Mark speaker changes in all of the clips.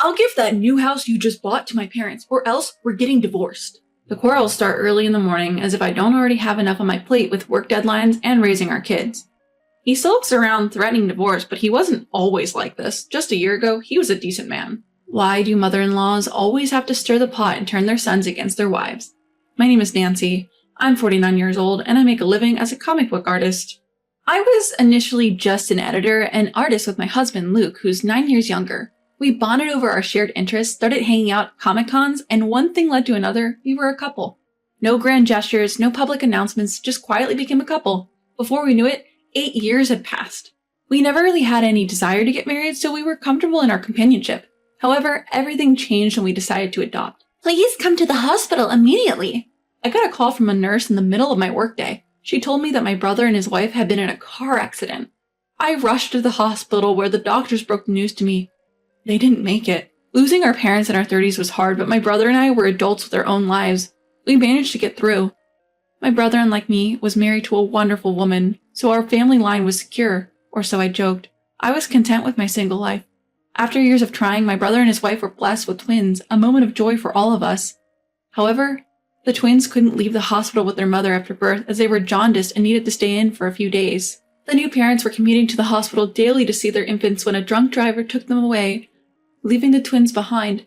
Speaker 1: I'll give that new house you just bought to my parents, or else we're getting divorced. The quarrels start early in the morning, as if I don't already have enough on my plate with work deadlines and raising our kids. He sulks around threatening divorce, but he wasn't always like this. Just a year ago, he was a decent man. Why do mother-in-laws always have to stir the pot and turn their sons against their wives? My name is Nancy. I'm 49 years old, and I make a living as a comic book artist. I was initially just an editor and artist with my husband, Luke, who's 9 years younger. We bonded over our shared interests, started hanging out at Comic Cons, and one thing led to another. We were a couple. No grand gestures, no public announcements, just quietly became a couple. Before we knew it, 8 years had passed. We never really had any desire to get married, so we were comfortable in our companionship. However, everything changed when we decided to adopt. Please come to the hospital immediately. I got a call from a nurse in the middle of my workday. She told me that my brother and his wife had been in a car accident. I rushed to the hospital where the doctors broke the news to me. They didn't make it. Losing our parents in our 30s was hard, but my brother and I were adults with our own lives. We managed to get through. My brother, unlike me, was married to a wonderful woman, so our family line was secure, or so I joked. I was content with my single life. After years of trying, my brother and his wife were blessed with twins, a moment of joy for all of us. However, the twins couldn't leave the hospital with their mother after birth as they were jaundiced and needed to stay in for a few days. The new parents were commuting to the hospital daily to see their infants when a drunk driver took them away, leaving the twins behind.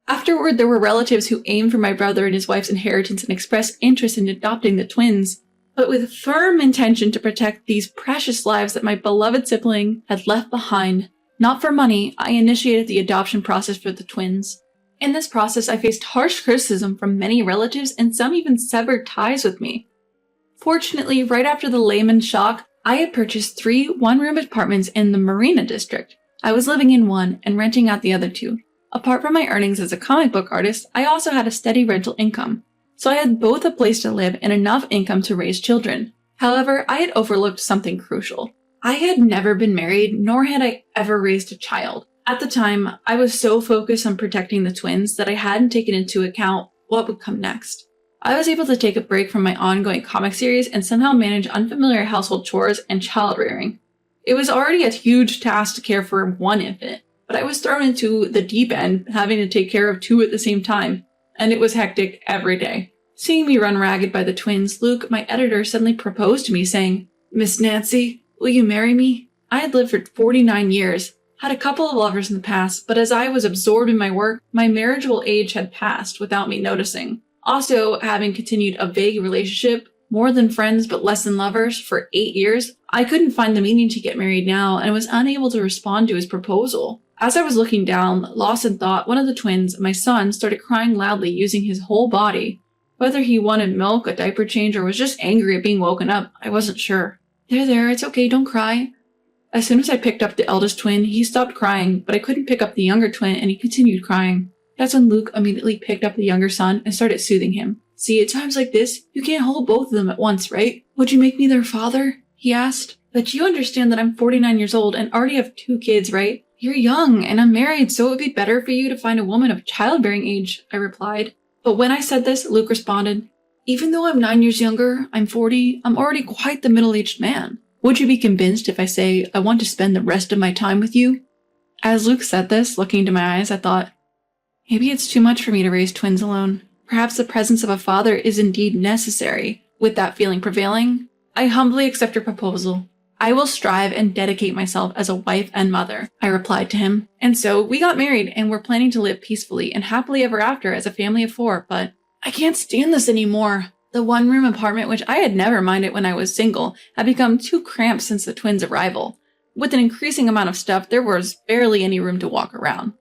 Speaker 1: Afterward, there were relatives who aimed for my brother and his wife's inheritance and expressed interest in adopting the twins, but with firm intention to protect these precious lives that my beloved sibling had left behind. Not for money, I initiated the adoption process for the twins. In this process, I faced harsh criticism from many relatives and some even severed ties with me. Fortunately, right after the Lehman shock, I had purchased 3 one-room apartments in the Marina district. I was living in one and renting out the other 2. Apart from my earnings as a comic book artist, I also had a steady rental income. So I had both a place to live and enough income to raise children. However, I had overlooked something crucial. I had never been married, nor had I ever raised a child. At the time, I was so focused on protecting the twins that I hadn't taken into account what would come next. I was able to take a break from my ongoing comic series and somehow manage unfamiliar household chores and child rearing. It was already a huge task to care for one infant, but I was thrown into the deep end, having to take care of 2 at the same time, and it was hectic every day. Seeing me run ragged by the twins, Luke, my editor, suddenly proposed to me, saying, "Miss Nancy, will you marry me?" I had lived for 49 years, had a couple of lovers in the past, but as I was absorbed in my work, my marriageable age had passed without me noticing. Also, having continued a vague relationship, more than friends but less than lovers, for 8 years, I couldn't find the meaning to get married now and was unable to respond to his proposal. As I was looking down, lost in thought, one of the twins, my son, started crying loudly using his whole body. Whether he wanted milk, a diaper change, or was just angry at being woken up, I wasn't sure. There, it's okay, don't cry. As soon as I picked up the eldest twin, he stopped crying, but I couldn't pick up the younger twin and he continued crying. That's when Luke immediately picked up the younger son and started soothing him. "See, at times like this, you can't hold both of them at once, right? Would you make me their father?" he asked. "But you understand that I'm 49 years old and already have 2 kids, right?" "You're young and I'm married, so it would be better for you to find a woman of childbearing age," I replied. But when I said this, Luke responded, "Even though I'm 9 years younger, I'm 40, I'm already quite the middle-aged man. Would you be convinced if I say I want to spend the rest of my time with you?" As Luke said this, looking into my eyes, I thought, maybe it's too much for me to raise twins alone. Perhaps the presence of a father is indeed necessary. With that feeling prevailing, I humbly accept your proposal. "I will strive and dedicate myself as a wife and mother," I replied to him. And so we got married and we're planning to live peacefully and happily ever after as a family of 4, but I can't stand this anymore. The one-room apartment, which I had never minded when I was single, had become too cramped since the twins' arrival. With an increasing amount of stuff, there was barely any room to walk around.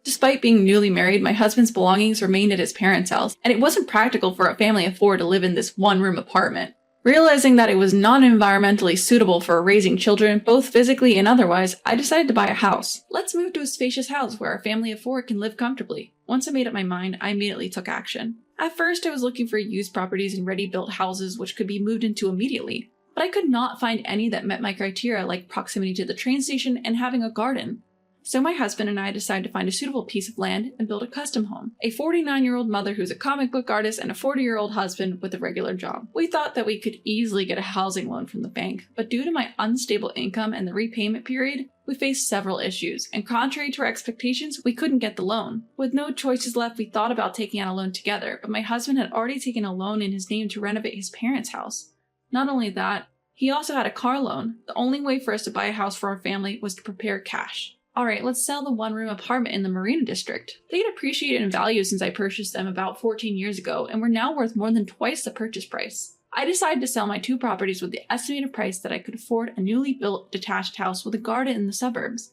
Speaker 1: Despite being newly married, my husband's belongings remained at his parents' house, and it wasn't practical for a family of 4 to live in this one-room apartment. Realizing that it was not environmentally suitable for raising children, both physically and otherwise, I decided to buy a house. Let's move to a spacious house where our family of 4 can live comfortably. Once I made up my mind, I immediately took action. At first, I was looking for used properties and ready-built houses which could be moved into immediately, but I could not find any that met my criteria, like proximity to the train station and having a garden. So my husband and I decided to find a suitable piece of land and build a custom home. A 49-year-old mother who's a comic book artist and a 40-year-old husband with a regular job. We thought that we could easily get a housing loan from the bank, but due to my unstable income and the repayment period, We faced several issues, and contrary to our expectations, we couldn't get the loan. With no choices left, we thought about taking out a loan together, but my husband had already taken a loan in his name to renovate his parents' house. Not only that, he also had a car loan. The only way for us to buy a house for our family was to prepare cash. Alright, let's sell the one-room apartment in the Marina District. They had appreciated in value since I purchased them about 14 years ago, and were now worth more than twice the purchase price. I decided to sell my 2 properties with the estimated price that I could afford a newly built detached house with a garden in the suburbs.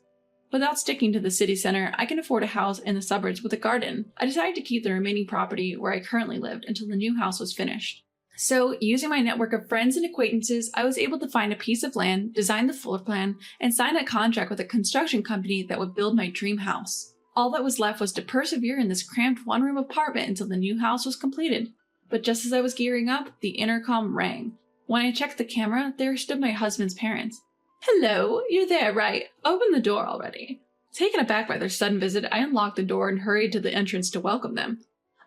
Speaker 1: Without sticking to the city center, I can afford a house in the suburbs with a garden. I decided to keep the remaining property where I currently lived until the new house was finished. So, using my network of friends and acquaintances, I was able to find a piece of land, design the floor plan, and sign a contract with a construction company that would build my dream house. All that was left was to persevere in this cramped one-room apartment until the new house was completed. But just as I was gearing up, the intercom rang. When I checked the camera, there stood my husband's parents. "Hello, you're there, right? Open the door already." Taken aback by their sudden visit, I unlocked the door and hurried to the entrance to welcome them.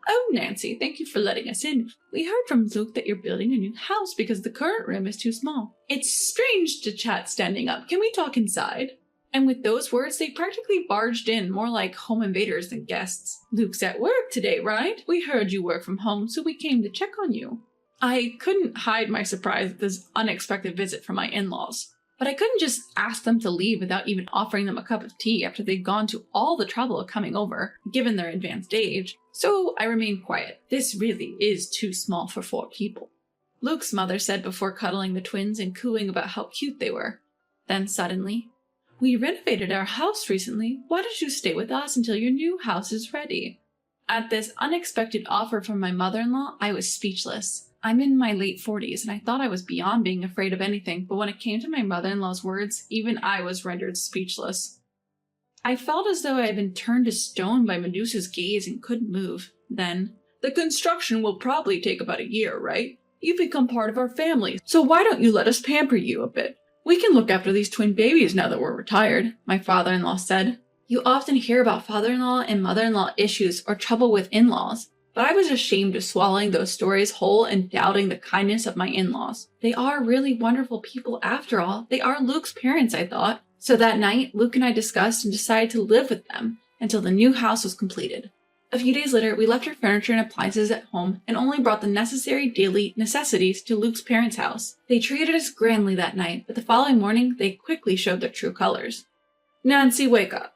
Speaker 1: "Oh, Nancy, thank you for letting us in. We heard from Luke that you're building a new house because the current room is too small. It's strange to chat standing up. Can we talk inside?" And with those words, they practically barged in, more like home invaders than guests. "Luke's at work today, right? We heard you work from home, so we came to check on you." I couldn't hide my surprise at this unexpected visit from my in-laws. But I couldn't just ask them to leave without even offering them a cup of tea after they'd gone to all the trouble of coming over, given their advanced age. So I remained quiet. "This really is too small for 4 people." Luke's mother said before cuddling the twins and cooing about how cute they were. Then suddenly, "We renovated our house recently. Why don't you stay with us until your new house is ready?" At this unexpected offer from my mother-in-law, I was speechless. I'm in my late 40s, and I thought I was beyond being afraid of anything, but when it came to my mother-in-law's words, even I was rendered speechless. I felt as though I had been turned to stone by Medusa's gaze and couldn't move. Then, "The construction will probably take about a year, right? You've become part of our family, so why don't you let us pamper you a bit? We can look after these twin babies now that we're retired," my father-in-law said. You often hear about father-in-law and mother-in-law issues or trouble with in-laws. But I was ashamed of swallowing those stories whole and doubting the kindness of my in-laws. They are really wonderful people after all. They are Luke's parents, I thought. So that night, Luke and I discussed and decided to live with them until the new house was completed. A few days later, we left our furniture and appliances at home and only brought the necessary daily necessities to Luke's parents' house. They treated us grandly that night, but the following morning, they quickly showed their true colors. "Nancy, wake up."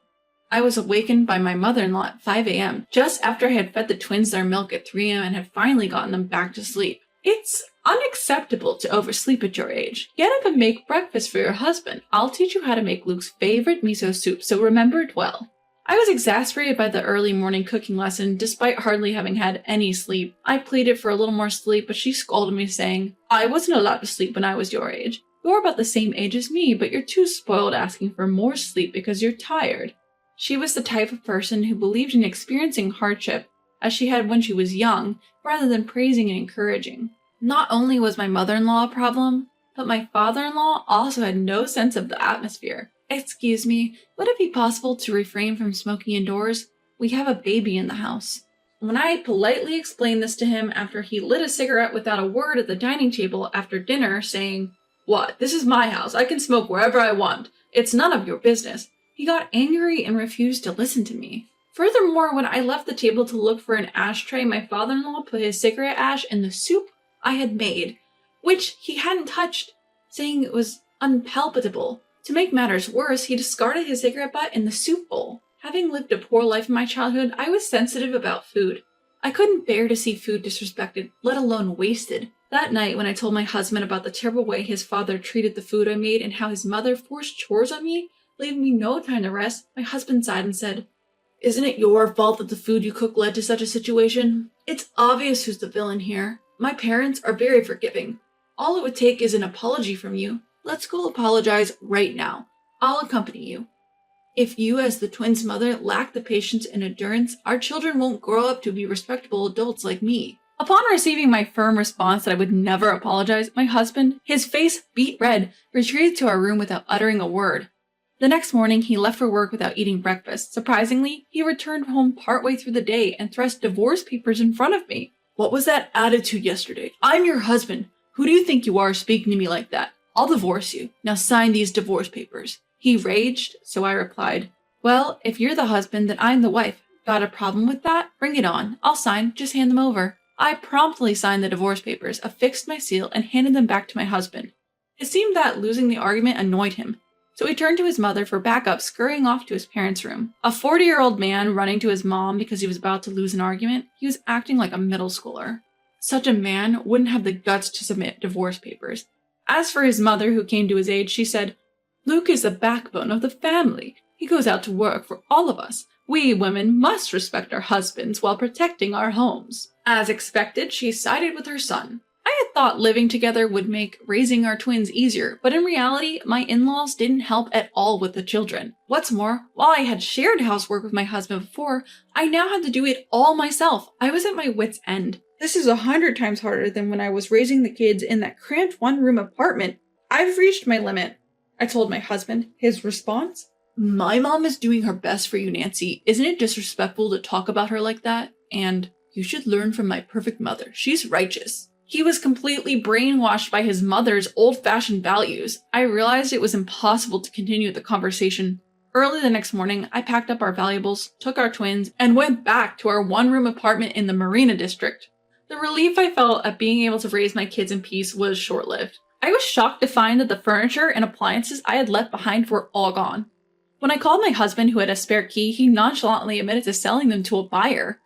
Speaker 1: I was awakened by my mother-in-law at 5 a.m., just after I had fed the twins their milk at 3 a.m. and had finally gotten them back to sleep. "It's unacceptable to oversleep at your age. Get up and make breakfast for your husband. I'll teach you how to make Luke's favorite miso soup, so remember it well." I was exasperated by the early morning cooking lesson, despite hardly having had any sleep. I pleaded for a little more sleep, but she scolded me, saying, "I wasn't allowed to sleep when I was your age. You're about the same age as me, but you're too spoiled asking for more sleep because you're tired." She was the type of person who believed in experiencing hardship, as she had when she was young, rather than praising and encouraging. Not only was my mother-in-law a problem, but my father-in-law also had no sense of the atmosphere. "Excuse me, would it be possible to refrain from smoking indoors? We have a baby in the house." When I politely explained this to him after he lit a cigarette without a word at the dining table after dinner, saying, "What? This is my house. I can smoke wherever I want. It's none of your business," he got angry and refused to listen to me. Furthermore, when I left the table to look for an ashtray, my father-in-law put his cigarette ash in the soup I had made, which he hadn't touched, saying it was unpalatable. To make matters worse, he discarded his cigarette butt in the soup bowl. Having lived a poor life in my childhood, I was sensitive about food. I couldn't bear to see food disrespected, let alone wasted. That night, when I told my husband about the terrible way his father treated the food I made and how his mother forced chores on me, leaving me no time to rest, my husband sighed and said, "Isn't it your fault that the food you cook led to such a situation? It's obvious who's the villain here. My parents are very forgiving. All it would take is an apology from you. Let's go apologize right now. I'll accompany you. If you, as the twins' mother, lack the patience and endurance, our children won't grow up to be respectable adults like me." Upon receiving my firm response that I would never apologize, my husband, his face beet red, retreated to our room without uttering a word. The next morning, he left for work without eating breakfast. Surprisingly, he returned home partway through the day and thrust divorce papers in front of me. "What was that attitude yesterday? I'm your husband. Who do you think you are speaking to me like that? I'll divorce you. Now sign these divorce papers." He raged, so I replied, "Well, if you're the husband, then I'm the wife. Got a problem with that? Bring it on. I'll sign, just hand them over." I promptly signed the divorce papers, affixed my seal, and handed them back to my husband. It seemed that losing the argument annoyed him, so he turned to his mother for backup, scurrying off to his parents' room. A 40-year-old man running to his mom because he was about to lose an argument, he was acting like a middle schooler. Such a man wouldn't have the guts to submit divorce papers. As for his mother, who came to his aid, she said, "Luke is the backbone of the family. He goes out to work for all of us. We women must respect our husbands while protecting our homes." As expected, she sided with her son. I had thought living together would make raising our twins easier, but in reality, my in-laws didn't help at all with the children. What's more, while I had shared housework with my husband before, I now had to do it all myself. I was at my wit's end. This is 100 times harder than when I was raising the kids in that cramped one-room apartment. I've reached my limit, I told my husband. His response? "My mom is doing her best for you, Nancy. Isn't it disrespectful to talk about her like that? And you should learn from my perfect mother. She's righteous." He was completely brainwashed by his mother's old-fashioned values. I realized it was impossible to continue the conversation. Early the next morning, I packed up our valuables, took our twins, and went back to our one-room apartment in the Marina District. The relief I felt at being able to raise my kids in peace was short-lived. I was shocked to find that the furniture and appliances I had left behind were all gone. When I called my husband, who had a spare key, he nonchalantly admitted to selling them to a buyer.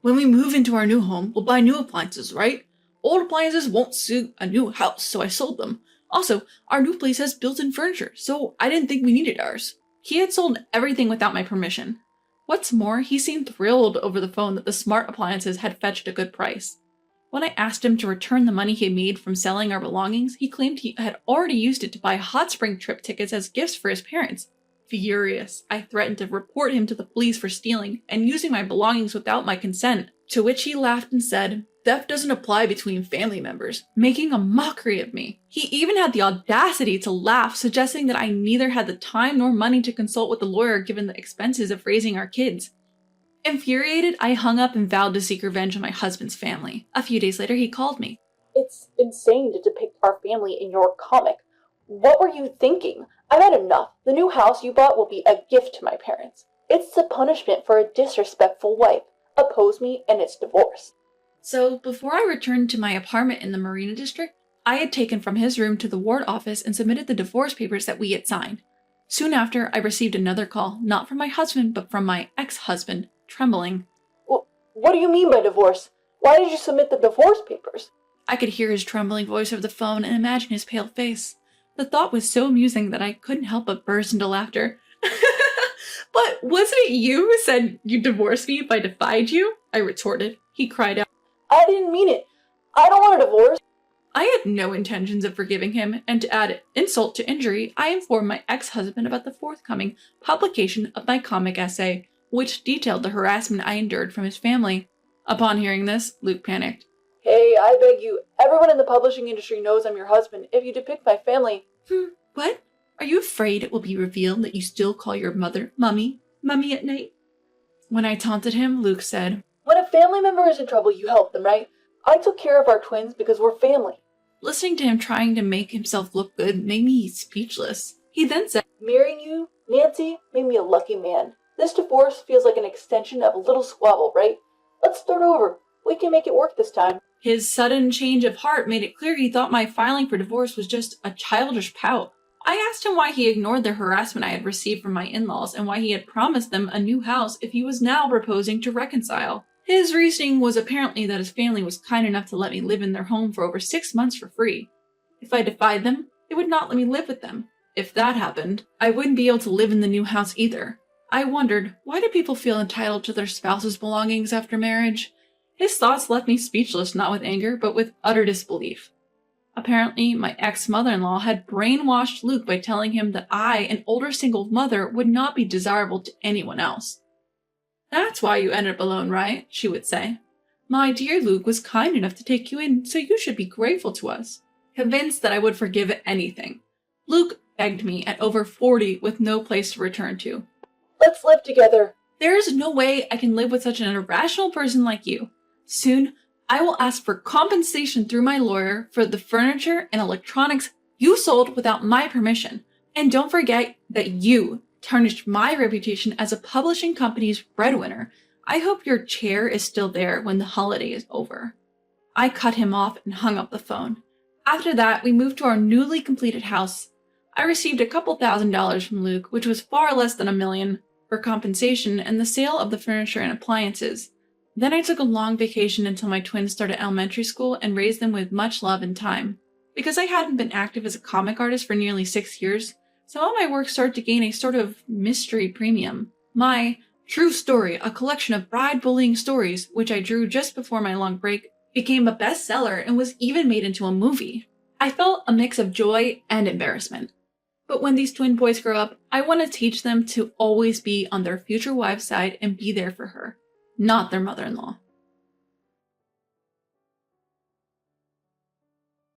Speaker 1: "When we move into our new home, we'll buy new appliances, right? Old appliances won't suit a new house, so I sold them. Also, our new place has built-in furniture, so I didn't think we needed ours." He had sold everything without my permission. What's more, he seemed thrilled over the phone that the smart appliances had fetched a good price. When I asked him to return the money he made from selling our belongings, he claimed he had already used it to buy hot spring trip tickets as gifts for his parents. Furious, I threatened to report him to the police for stealing and using my belongings without my consent, to which he laughed and said, "Theft doesn't apply between family members," making a mockery of me. He even had the audacity to laugh, suggesting that I neither had the time nor money to consult with a lawyer given the expenses of raising our kids. Infuriated, I hung up and vowed to seek revenge on my husband's family. A few days later, he called me.
Speaker 2: "It's insane to depict our family in your comic. What were you thinking? I've had enough. The new house you bought will be a gift to my parents. It's the punishment for a disrespectful wife. Oppose me and it's divorce."
Speaker 1: So, before I returned to my apartment in the Marina District, I had taken from his room to the ward office and submitted the divorce papers that we had signed. Soon after, I received another call, not from my husband, but from my ex-husband, trembling.
Speaker 2: "What do you mean by divorce? Why did you submit the divorce papers?"
Speaker 1: I could hear his trembling voice over the phone and imagine his pale face. The thought was so amusing that I couldn't help but burst into laughter. "But wasn't it you who said you'd divorce me if I defied you?" I retorted. He cried out.
Speaker 2: "I didn't mean it. I don't want a divorce."
Speaker 1: I had no intentions of forgiving him, and to add insult to injury, I informed my ex-husband about the forthcoming publication of my comic essay, which detailed the harassment I endured from his family. Upon hearing this, Luke panicked.
Speaker 2: "Hey, I beg you. Everyone in the publishing industry knows I'm your husband. If you depict my family..."
Speaker 1: What? Are you afraid it will be revealed that you still call your mother Mummy at night? When I taunted him, Luke said,
Speaker 2: "When a family member is in trouble, you help them, right? I took care of our twins because we're family."
Speaker 1: Listening to him trying to make himself look good made me speechless. He then said,
Speaker 2: "Marrying you, Nancy, made me a lucky man. This divorce feels like an extension of a little squabble, right? Let's start over. We can make it work this time."
Speaker 1: His sudden change of heart made it clear he thought my filing for divorce was just a childish pout. I asked him why he ignored the harassment I had received from my in-laws and why he had promised them a new house if he was now proposing to reconcile. His reasoning was apparently that his family was kind enough to let me live in their home for over 6 months for free. If I defied them, they would not let me live with them. If that happened, I wouldn't be able to live in the new house either. I wondered, why do people feel entitled to their spouse's belongings after marriage? His thoughts left me speechless, not with anger, but with utter disbelief. Apparently, my ex-mother-in-law had brainwashed Luke by telling him that I, an older single mother, would not be desirable to anyone else. "That's why you ended up alone, right?" she would say. "My dear Luke was kind enough to take you in, so you should be grateful to us." Convinced that I would forgive anything, Luke begged me at over 40 with no place to return to.
Speaker 2: "Let's live together."
Speaker 1: "There is no way I can live with such an irrational person like you. Soon, I will ask for compensation through my lawyer for the furniture and electronics you sold without my permission. And don't forget that you tarnished my reputation as a publishing company's breadwinner. I hope your chair is still there when the holiday is over. I cut him off and hung up the phone. After that, we moved to our newly completed house. I received a couple $1,000s from Luke, which was far less than $1 million, for compensation and the sale of the furniture and appliances. Then I took a long vacation until my twins started elementary school and raised them with much love and time. Because I hadn't been active as a comic artist for nearly 6 years, some of my work started to gain a sort of mystery premium. My True Story, a collection of bride bullying stories, which I drew just before my long break, became a bestseller and was even made into a movie. I felt a mix of joy and embarrassment. But when these twin boys grow up, I want to teach them to always be on their future wife's side and be there for her, not their mother-in-law.